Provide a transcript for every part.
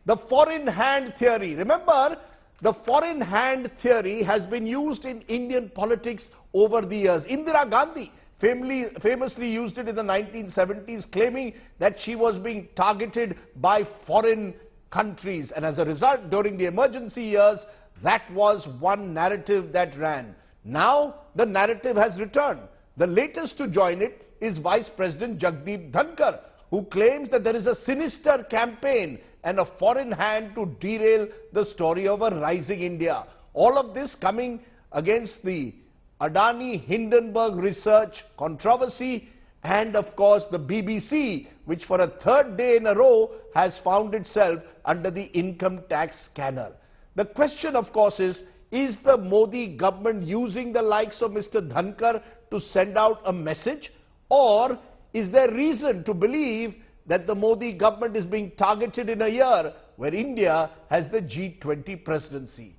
The foreign hand theory. Remember, the foreign hand theory has been used in Indian politics over the years. Indira Gandhi famously used it in the 1970s, claiming that she was being targeted by foreign countries. And as a result, during the emergency years, that was one narrative that ran. Now, the narrative has returned. The latest to join it is Vice President Jagdeep Dhankar, who claims that there is a sinister campaign and a foreign hand to derail the story of a rising India. All of this coming against the Adani Hindenburg research controversy and of course the BBC, which for a third day in a row has found itself under the income tax scanner. The question of course is the Modi government using the likes of Mr. Dhankar to send out a message, or is there reason to believe that the Modi government is being targeted in a year where India has the G20 presidency?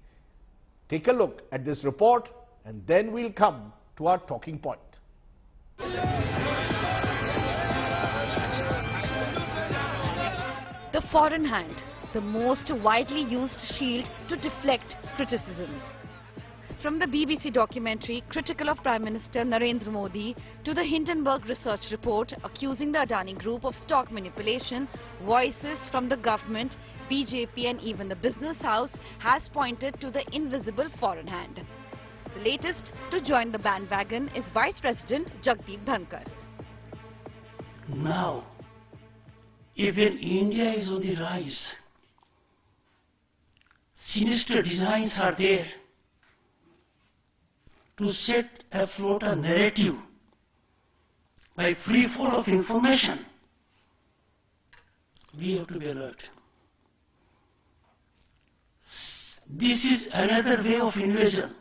Take a look at this report and then we'll come to our talking point. The foreign hand, the most widely used shield to deflect criticism. From the BBC documentary critical of Prime Minister Narendra Modi to the Hindenburg research report accusing the Adani Group of stock manipulation, voices from the government, BJP and even the business house has pointed to the invisible foreign hand. The latest to join the bandwagon is Vice President Jagdeep Dhankar. Now, even India is on the rise. Sinister designs are there to set afloat a narrative by free fall of information. We have to be alert. This is another way of invasion.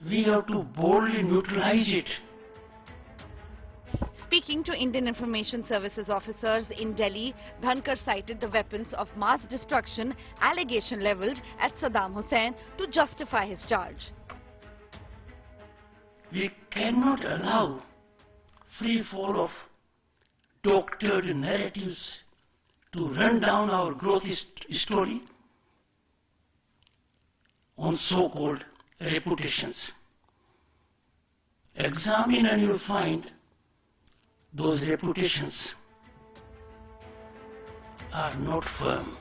We have to boldly neutralize it. Speaking to Indian Information Services officers in Delhi, Dhankar cited the weapons of mass destruction allegation levelled at Saddam Hussein to justify his charge. We cannot allow free fall of doctored narratives to run down our growth story on so-called reputations. Examine and you will find those reputations are not firm.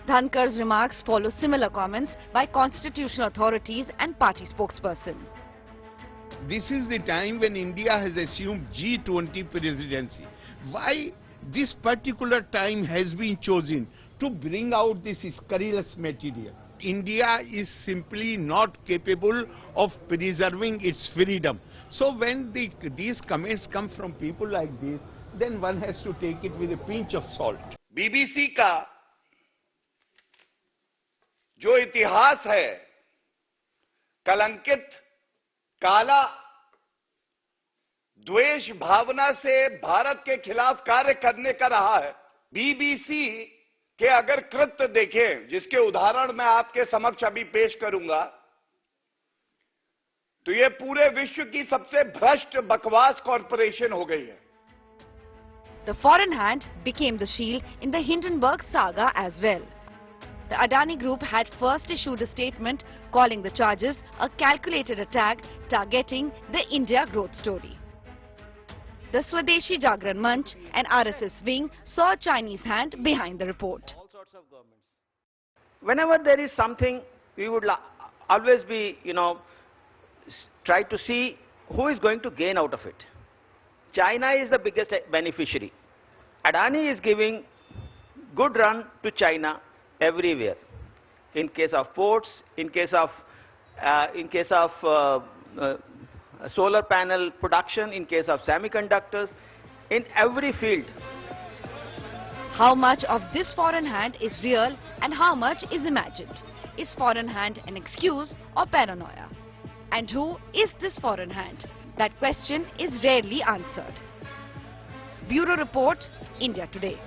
Dhankar's remarks follow similar comments by constitutional authorities and party spokesperson. This is the time when India has assumed G20 presidency. Why this particular time has been chosen to bring out this scurrilous material? India is simply not capable of preserving its freedom. So when these comments come from people like this, then one has to take it with a pinch of salt. BBC का जो इतिहास है कलंकित काला द्वेष भावना से भारत के खिलाफ कार्य करने का रहा है। बीबीसी के अगर कृत्य देखें, जिसके उदाहरण मैं आपके समक्ष अभी पेश करूंगा, तो ये पूरे विश्व की सबसे भ्रष्ट बकवास कॉरपोरेशन हो गई है। The foreign hand became the shield in the Hindenburg saga as well. The Adani Group had first issued a statement calling the charges a calculated attack targeting the India growth story. The Swadeshi Jagran Manch and RSS wing saw a Chinese hand behind the report. Whenever there is something, we would always be, try to see who is going to gain out of it. China is the biggest beneficiary. Adani is giving good run to China everywhere. In case of ports, in case of solar panel production, in case of semiconductors, in every field. How much of this foreign hand is real and how much is imagined? Is foreign hand an excuse or paranoia? And who is this foreign hand? That question is rarely answered. Bureau Report, India Today.